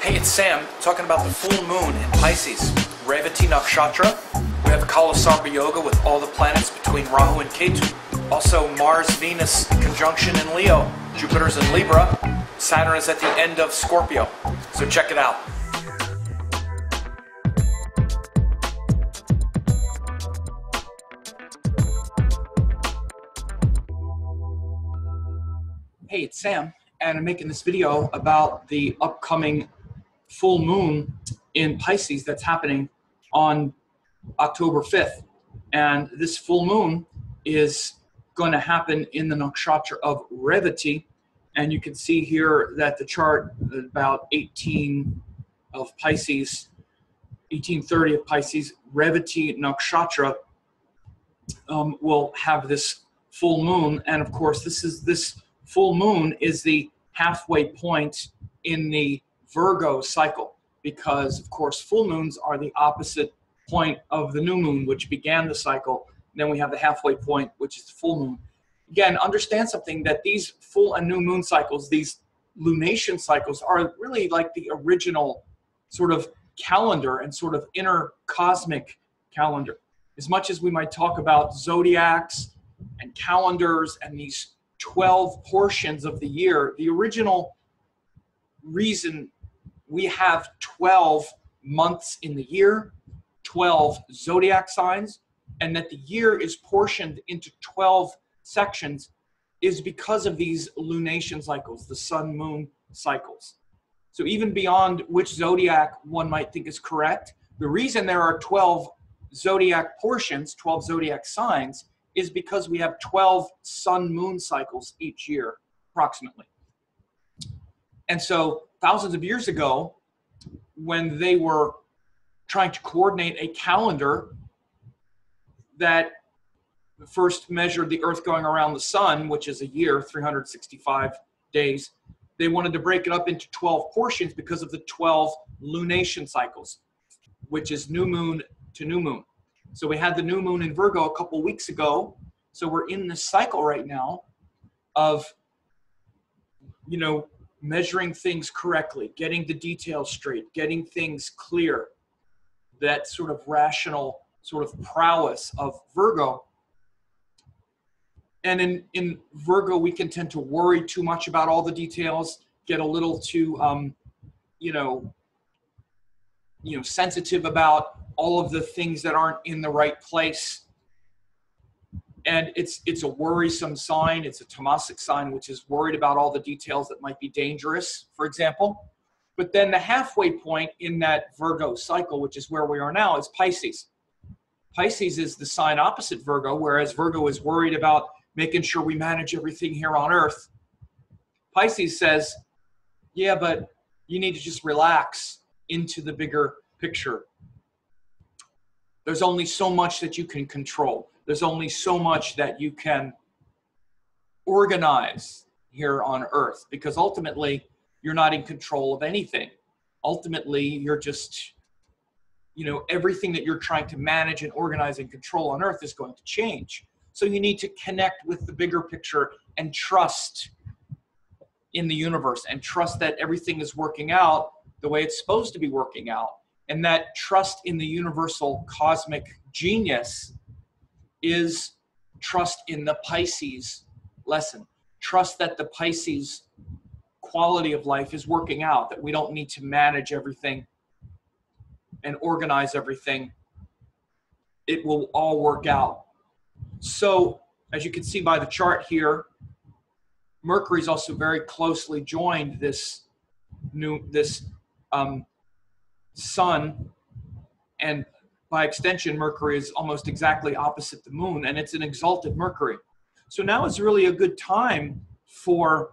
Hey, it's Sam, talking about the full moon in Pisces, Revathy nakshatra. We have Kala Sarpa Yoga with all the planets between Rahu and Ketu. Also, Mars-Venus conjunction in Leo, Jupiter's in Libra, Saturn is at the end of Scorpio. So check it out. Hey, it's Sam, and I'm making this video about the upcoming full moon in Pisces that's happening on October 5th. And this full moon is going to happen in the nakshatra of Revathy. And you can see here that the chart, about 18 of Pisces, 1830 of Pisces, Revathy nakshatra will have this full moon. And of course, this full moon is the halfway point in the Virgo cycle, because of course full moons are the opposite point of the new moon, which began the cycle. And then we have the halfway point, which is the full moon. Again, understand something, that these full and new moon cycles, these lunation cycles, are really like the original sort of calendar and sort of inner cosmic calendar. As much as we might talk about zodiacs and calendars and these 12 portions of the year, the original reason we have 12 months in the year, 12 zodiac signs, and that the year is portioned into 12 sections is because of these lunation cycles, the sun-moon cycles. So even beyond which zodiac one might think is correct, the reason there are 12 zodiac portions, 12 zodiac signs, is because we have 12 sun-moon cycles each year, approximately. And so thousands of years ago, when they were trying to coordinate a calendar that first measured the Earth going around the sun, which is a year, 365 days, they wanted to break it up into 12 portions because of the 12 lunation cycles, which is new moon to new moon. So we had the new moon in Virgo a couple weeks ago. So we're in this cycle right now of, measuring things correctly, getting the details straight, getting things clear, that sort of rational sort of prowess of Virgo. And in Virgo, we can tend to worry too much about all the details, get a little too, sensitive about all of the things that aren't in the right place. And it's a worrisome sign. It's a tamasic sign, which is worried about all the details that might be dangerous, for example. But then the halfway point in that Virgo cycle, which is where we are now, is Pisces. Pisces is the sign opposite Virgo, whereas Virgo is worried about making sure we manage everything here on Earth. Pisces says, yeah, but you need to just relax into the bigger picture. There's only so much that you can control. There's only so much that you can organize here on Earth, because ultimately you're not in control of anything. Ultimately, you're just, everything that you're trying to manage and organize and control on Earth is going to change. So you need to connect with the bigger picture and trust in the universe and trust that everything is working out the way it's supposed to be working out. And that trust in the universal cosmic genius is trust in the Pisces lesson. Trust that the Pisces quality of life is working out, that we don't need to manage everything and organize everything. It will all work out. So, as you can see by the chart here, Mercury is also very closely joined this sun, and by extension, Mercury is almost exactly opposite the moon, and it's an exalted Mercury. So now is really a good time for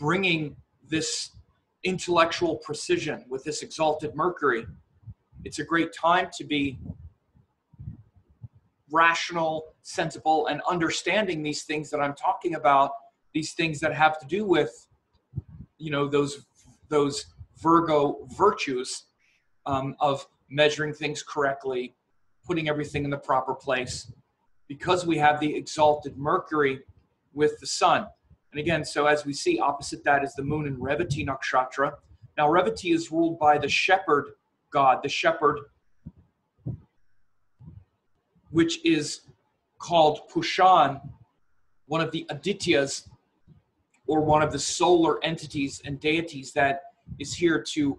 bringing this intellectual precision with this exalted Mercury. It's a great time to be rational, sensible, and understanding these things that I'm talking about, these things that have to do with, those Virgo virtues of measuring things correctly, putting everything in the proper place, because we have the exalted Mercury with the sun. And again, so as we see, opposite that is the moon in Revathy nakshatra. Now, Revathy is ruled by the shepherd god, the shepherd, which is called Pushan, one of the Adityas, or one of the solar entities and deities that is here to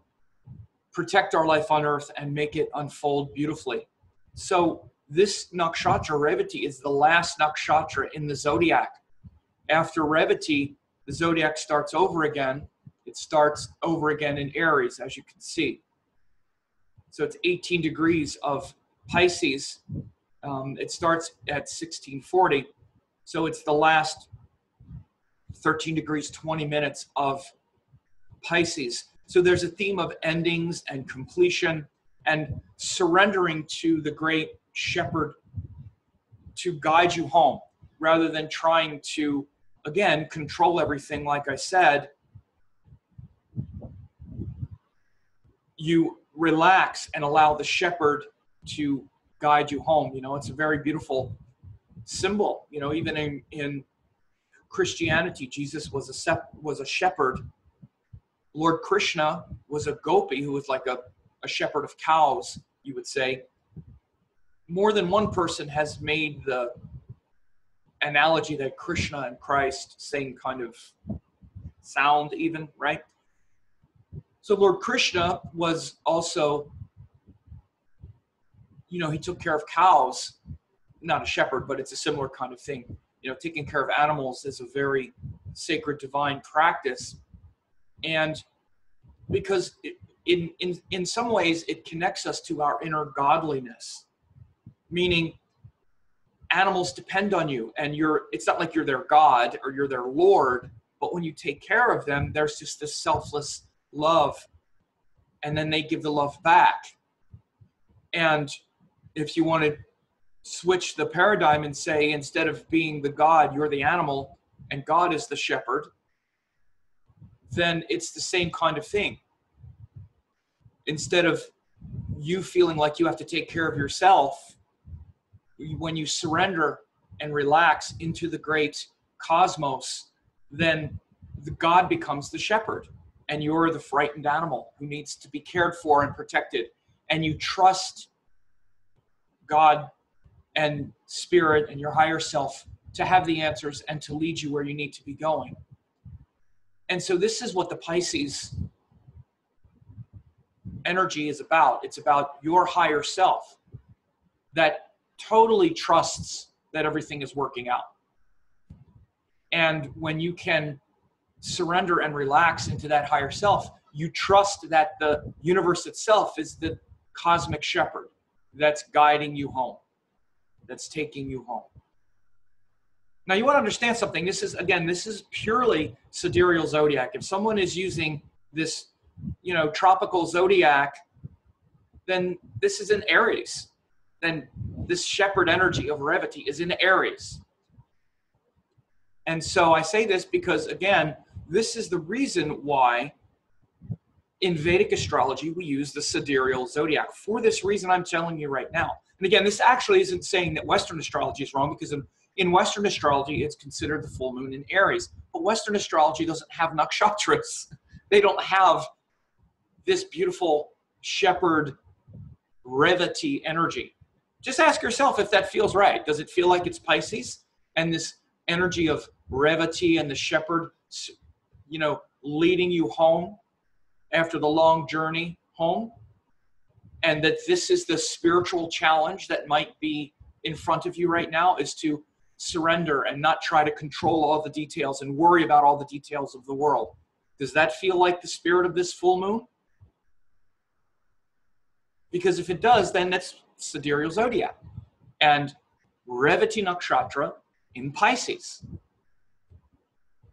protect our life on earth and make it unfold beautifully. So this nakshatra, Revathy, is the last nakshatra in the zodiac. After Revathy, the zodiac starts over again. It starts over again in Aries, as you can see. So it's 18 degrees of Pisces. It starts at 1640. So it's the last 13 degrees, 20 minutes of Pisces. So there's a theme of endings and completion and surrendering to the great shepherd to guide you home, rather than trying to, again, control everything. Like I said, you relax and allow the shepherd to guide you home. You know, it's a very beautiful symbol. You know, even in Christianity, Jesus was a shepherd. Lord Krishna was a gopi, who was like a shepherd of cows, you would say. More than one person has made the analogy that Krishna and Christ, same kind of sound even, right? So Lord Krishna was also, you know, he took care of cows, not a shepherd, but it's a similar kind of thing. You know, taking care of animals is a very sacred, divine practice. And because in some ways it connects us to our inner godliness, meaning animals depend on you, and it's not like you're their God or you're their Lord, but when you take care of them, there's just this selfless love, and then they give the love back. And if you want to switch the paradigm and say, instead of being the God, you're the animal, and God is the shepherd, then it's the same kind of thing. Instead of you feeling like you have to take care of yourself, when you surrender and relax into the great cosmos, then the God becomes the shepherd, and you're the frightened animal who needs to be cared for and protected. And you trust God and spirit and your higher self to have the answers and to lead you where you need to be going. And so this is what the Pisces energy is about. It's about your higher self that totally trusts that everything is working out. And when you can surrender and relax into that higher self, you trust that the universe itself is the cosmic shepherd that's guiding you home, that's taking you home. Now, you want to understand something. This is purely sidereal zodiac. If someone is using this, you know, tropical zodiac, then this is in Aries. Then this shepherd energy of Revathy is in Aries. And so I say this because, again, this is the reason why in Vedic astrology we use the sidereal zodiac. For this reason I'm telling you right now. And again, this actually isn't saying that Western astrology is wrong, because in Western astrology it's considered the full moon in Aries. But Western astrology doesn't have nakshatras. They don't have this beautiful shepherd Revathy energy. Just ask yourself if that feels right. Does it feel like it's Pisces and this energy of Revathy and the shepherd, you know, leading you home after the long journey home? And that this is the spiritual challenge that might be in front of you right now, is to surrender and not try to control all the details and worry about all the details of the world. Does that feel like the spirit of this full moon? Because if it does, then that's sidereal zodiac and Revathy nakshatra in Pisces.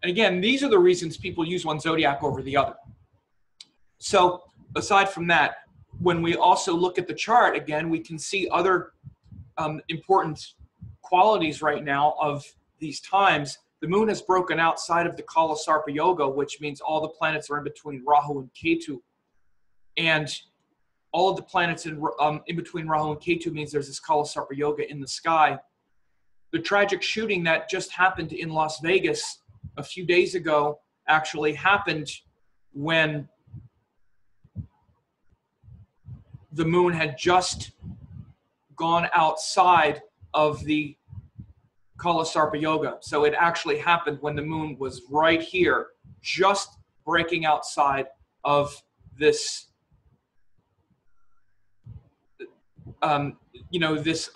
And again, these are the reasons people use one zodiac over the other. So aside from that, when we also look at the chart, again, we can see other important qualities right now of these times. The moon has broken outside of the Kala Sarpa Yoga, which means all the planets are in between Rahu and Ketu. And all of the planets in between Rahu and Ketu means there's this Kala Sarpa Yoga in the sky. The tragic shooting that just happened in Las Vegas a few days ago actually happened when the moon had just gone outside of the Kala Sarpa Yoga. So it actually happened when the moon was right here, just breaking outside of this, this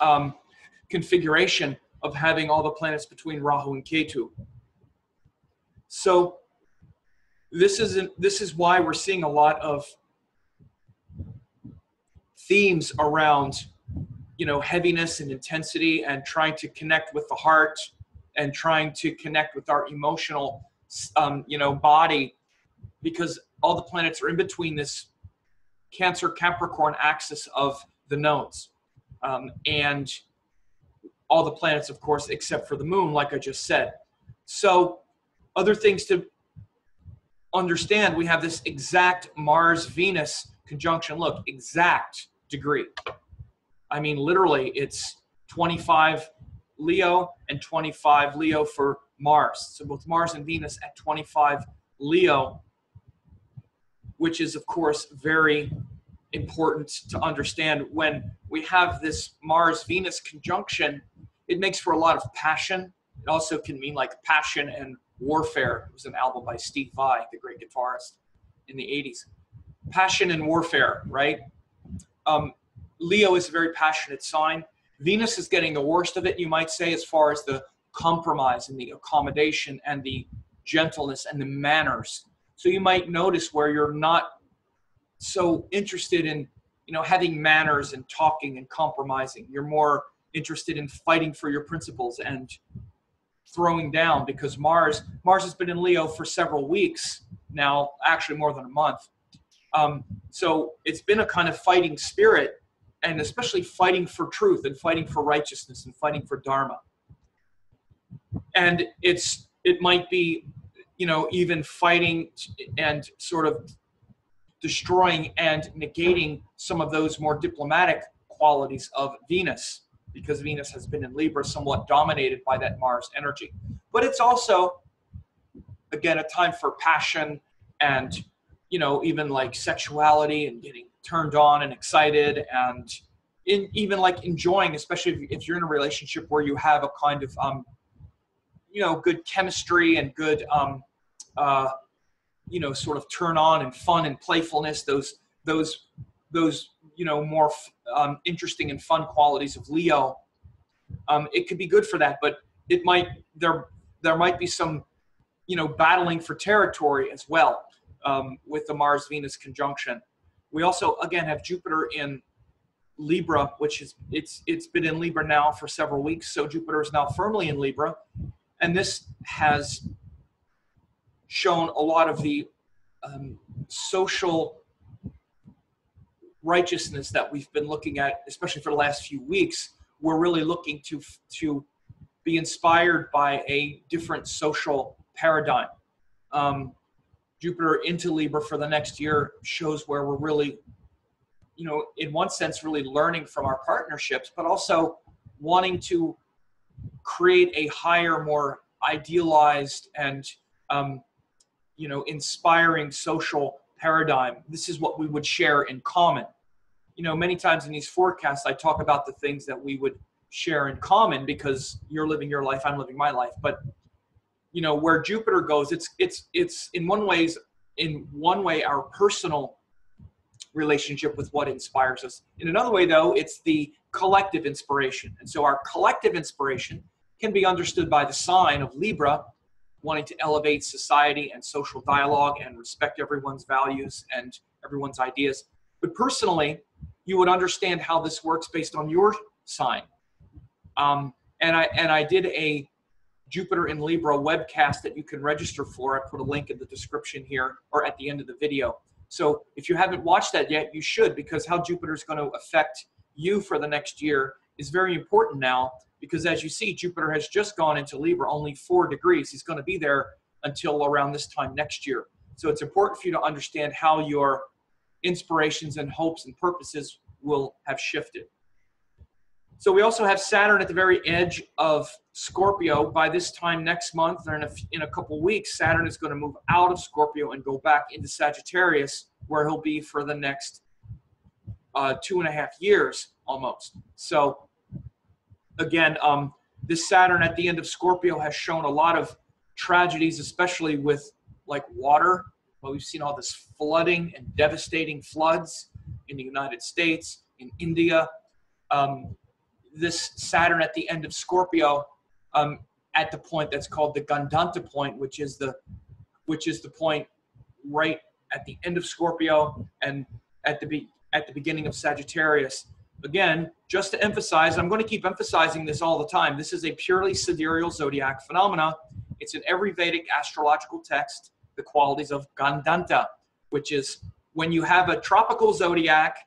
configuration of having all the planets between Rahu and Ketu. So this is why we're seeing a lot of themes around, heaviness and intensity, and trying to connect with the heart and trying to connect with our emotional, body, because all the planets are in between this Cancer Capricorn axis of the nodes, and all the planets, of course, except for the moon, like I just said. So other things to understand, we have this exact Mars-Venus conjunction. Look, exact degree. I mean, literally, it's 25 Leo and 25 Leo for Mars. So both Mars and Venus at 25 Leo, which is, of course, very important to understand. When we have this Mars-Venus conjunction, it makes for a lot of passion. It also can mean like passion and warfare. It was an album by Steve Vai, the great guitarist in the 80s. Passion and warfare, right? Leo is a very passionate sign. Venus is getting the worst of it, you might say, as far as the compromise and the accommodation and the gentleness and the manners. So you might notice where you're not so interested in, having manners and talking and compromising. You're more interested in fighting for your principles and throwing down, because Mars has been in Leo for several weeks now, actually more than a month. So it's been a kind of fighting spirit, and especially fighting for truth and fighting for righteousness and fighting for Dharma. And it might be, even fighting and sort of destroying and negating some of those more diplomatic qualities of Venus, because Venus has been in Libra, somewhat dominated by that Mars energy. But it's also, again, a time for passion and, even like sexuality and getting turned on and excited, and even like enjoying, especially if you're in a relationship where you have a kind of, good chemistry and good, sort of turn on and fun and playfulness, those more interesting and fun qualities of Leo. It could be good for that, but there might be some, battling for territory as well, with the Mars-Venus conjunction. We also, again, have Jupiter in Libra, which is, it's been in Libra now for several weeks. So Jupiter is now firmly in Libra. And this has shown a lot of the social righteousness that we've been looking at, especially for the last few weeks. We're really looking to be inspired by a different social paradigm. Jupiter into Libra for the next year shows where we're really, in one sense, really learning from our partnerships, but also wanting to create a higher, more idealized and, inspiring social paradigm. This is what we would share in common. Many times in these forecasts, I talk about the things that we would share in common, because you're living your life, I'm living my life. But where Jupiter goes, it's in one way our personal relationship with what inspires us. In another way, though, it's the collective inspiration. And so our collective inspiration can be understood by the sign of Libra, wanting to elevate society and social dialogue and respect everyone's values and everyone's ideas. But personally, you would understand how this works based on your sign. And I did a Jupiter in Libra webcast that you can register for. I put a link in the description here or at the end of the video. So if you haven't watched that yet, you should, because how Jupiter is going to affect you for the next year is very important now, because as you see, Jupiter has just gone into Libra, only 4 degrees. He's going to be there until around this time next year. So it's important for you to understand how your inspirations and hopes and purposes will have shifted. So we also have Saturn at the very edge of Scorpio. By this time next month, or in a couple weeks, Saturn is going to move out of Scorpio and go back into Sagittarius, where he'll be for the next 2.5 years almost. So again, this Saturn at the end of Scorpio has shown a lot of tragedies, especially with like water. Well, we've seen all this flooding and devastating floods in the United States, in India. This Saturn at the end of Scorpio, at the point that's called the Gandanta point, which is the point right at the end of Scorpio and at the beginning of Sagittarius. Again, just to emphasize, I'm going to keep emphasizing this all the time. This is a purely sidereal zodiac phenomena. It's in every Vedic astrological text, the qualities of Gandanta, which is when you have a tropical zodiac,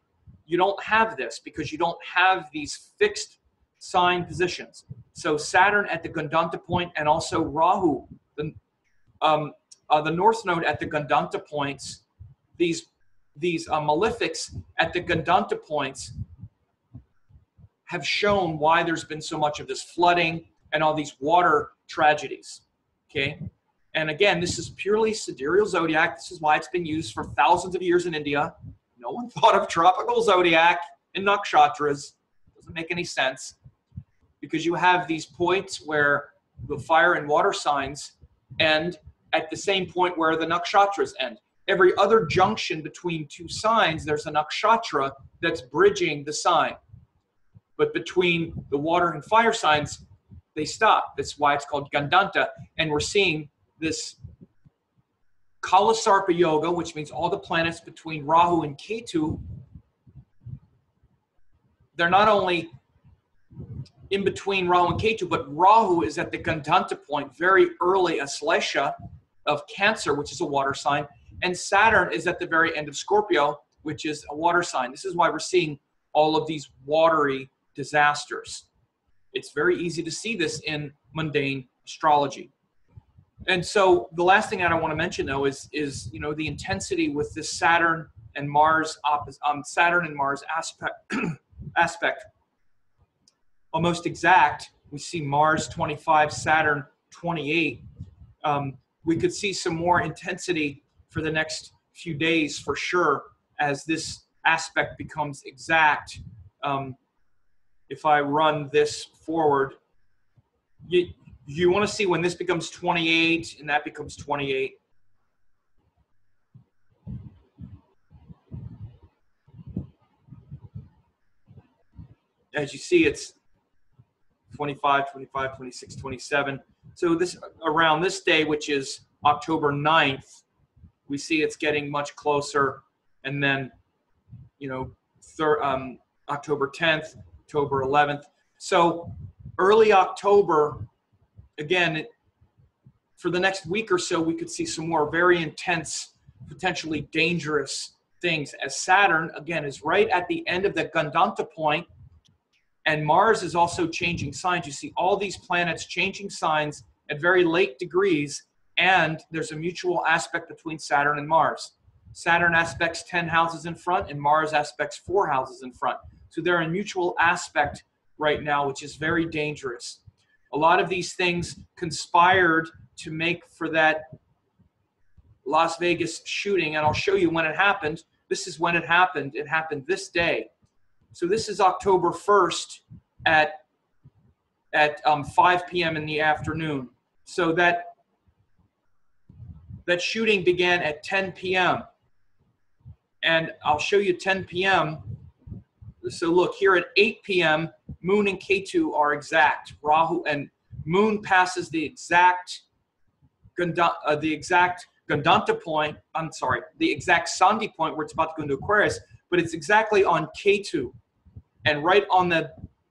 you don't have this because you don't have these fixed sign positions. So Saturn at the Gandanta point and also Rahu, the North Node at the Gandanta points, these malefics at the Gandanta points have shown why there's been so much of this flooding and all these water tragedies, okay? And again, this is purely sidereal zodiac. This is why it's been used for thousands of years in India. No one thought of tropical zodiac and nakshatras. Doesn't make any sense because you have these points where the fire and water signs end at the same point where the nakshatras end. Every other junction between two signs, there's a nakshatra that's bridging the sign. But between the water and fire signs, they stop. That's why it's called Gandanta. And we're seeing this Kala Sarpa Yoga, which means all the planets between Rahu and Ketu, they're not only in between Rahu and Ketu, but Rahu is at the Gandanta point, very early Aslesha of Cancer, which is a water sign, and Saturn is at the very end of Scorpio, which is a water sign. This is why we're seeing all of these watery disasters. It's very easy to see this in mundane astrology. And so the last thing that I want to mention though is you know, the intensity with this Saturn and Mars aspect. Almost exact. We see Mars 25, Saturn 28. We could see some more intensity for the next few days for sure as this aspect becomes exact. If I run this forward, you want to see when this becomes 28 and that becomes 28. As you see, it's 25, 25, 26, 27. So this around this day, which is October 9th, we see it's getting much closer. And then, you know, October 10th, October 11th. So early October, again, for the next week or so, we could see some more very intense, potentially dangerous things as Saturn, again, is right at the end of the Gandanta point. And Mars is also changing signs. You see all these planets changing signs at very late degrees, and there's a mutual aspect between Saturn and Mars. Saturn aspects 10 houses in front, and Mars aspects 4 houses in front. So they're in mutual aspect right now, which is very dangerous. A lot of these things conspired to make for that Las Vegas shooting, and I'll show you when it happened. This is when it happened. It happened this day. So this is October 1st at 5 p.m. in the afternoon. So that shooting began at 10 p.m. And I'll show you 10 p.m. So look, here at 8 p.m., Moon and Ketu are exact. Rahu and Moon passes the exact Gandanta point, I'm sorry, the exact Sandhi point where it's about to go into Aquarius, but it's exactly on Ketu and right on the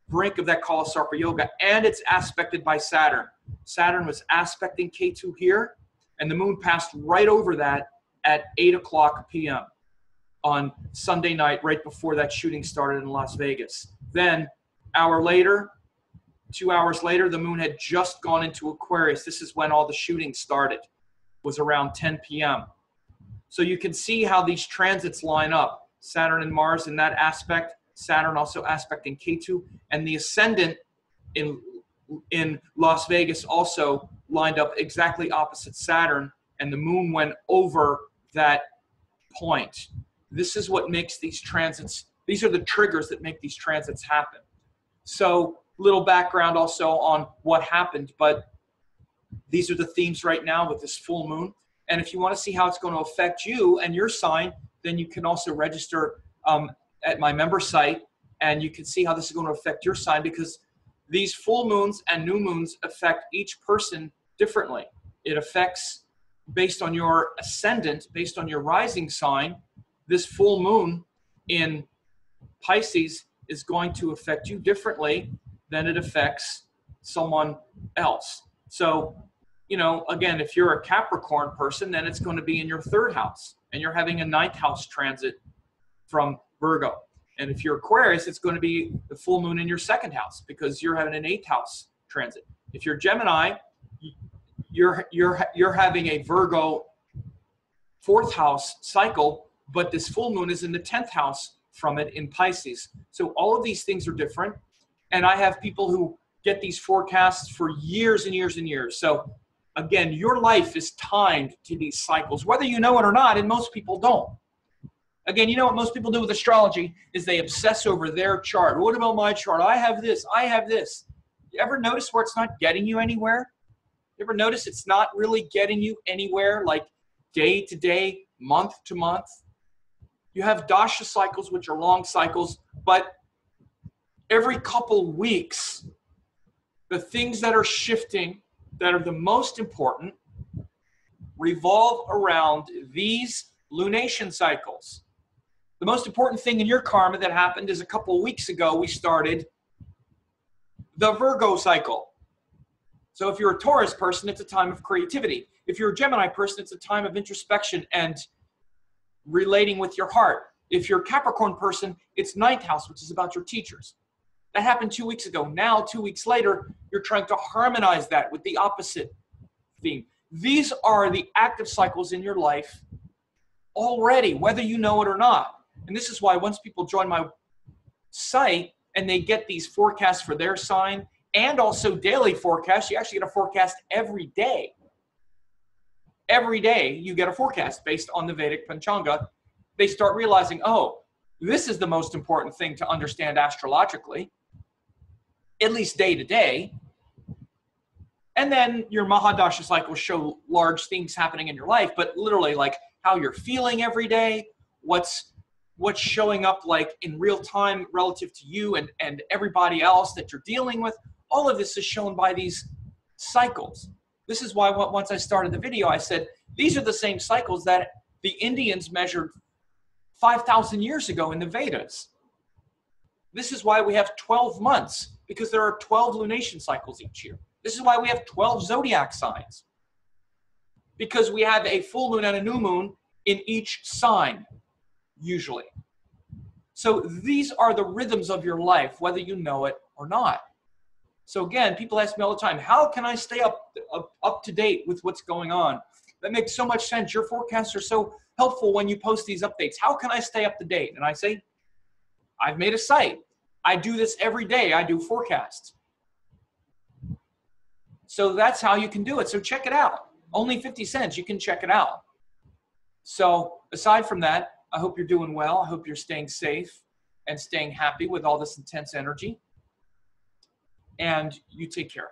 brink of that Kala Sarpa Yoga, and it's aspected by Saturn. Saturn was aspecting Ketu here, and the Moon passed right over that at 8 o'clock p.m. on Sunday night, right before that shooting started in Las Vegas. Then, hour later, 2 hours later, the Moon had just gone into Aquarius. This is when all the shooting started, was around 10 p.m. So you can see how these transits line up. Saturn and Mars in that aspect, Saturn also aspecting Ketu, and the Ascendant in Las Vegas also lined up exactly opposite Saturn, and the Moon went over that point. This is what makes these transits These are the triggers that make these transits happen. So little background also on what happened, but these are the themes right now with this full moon. And if you want to see how it's going to affect you and your sign, then you can also register at my member site, and you can see how this is going to affect your sign, because these full moons and new moons affect each person differently. It affects based on your ascendant, based on your rising sign. This full moon in Pisces is going to affect you differently than it affects someone else. So, you know, again, if you're a Capricorn person, then it's going to be in your 3rd house, and you're having a 9th house transit from Virgo. And if you're Aquarius, it's going to be the full moon in your 2nd house, because you're having an 8th house transit. If you're Gemini, you're having a Virgo 4th house cycle, but this full moon is in the 10th house from it in Pisces. So all of these things are different. And I have people who get these forecasts for years and years and years. So again, your life is timed to these cycles, whether you know it or not, and most people don't. Again, you know what most people do with astrology is they obsess over their chart. What about my chart? I have this, I have this. You ever notice where it's not getting you anywhere? You ever notice it's not really getting you anywhere, like day to day, month to month? You have dasha cycles, which are long cycles, but every couple weeks, the things that are shifting, that are the most important, revolve around these lunation cycles. The most important thing in your karma that happened is a couple of weeks ago, we started the Virgo cycle. So if you're a Taurus person, it's a time of creativity. If you're a Gemini person, it's a time of introspection and relating with your heart. If you're a Capricorn person, it's 9th house, which is about your teachers. That happened 2 weeks ago. Now, 2 weeks later, you're trying to harmonize that with the opposite theme. These are the active cycles in your life already, whether you know it or not. And this is why once people join my site and they get these forecasts for their sign and also daily forecasts, you actually get a forecast every day. Every day you get a forecast based on the Vedic Panchanga. They start realizing, oh, this is the most important thing to understand astrologically, at least day to day. And then your Mahadasha cycle show large things happening in your life, but literally like how you're feeling every day, what's showing up like in real time relative to you and everybody else that you're dealing with. All of this is shown by these cycles. This is why once I started the video, I said, these are the same cycles that the Indians measured 5,000 years ago in the Vedas. This is why we have 12 months, because there are 12 lunation cycles each year. This is why we have 12 zodiac signs, because we have a full moon and a new moon in each sign, usually. So these are the rhythms of your life, whether you know it or not. So again, people ask me all the time, how can I stay up to date with what's going on? That makes so much sense. Your forecasts are so helpful when you post these updates. How can I stay up to date? And I say, I've made a site. I do this every day. I do forecasts. So that's how you can do it. So check it out. Only 50 cents. You can check it out. So aside from that, I hope you're doing well. I hope you're staying safe and staying happy with all this intense energy. And you take care.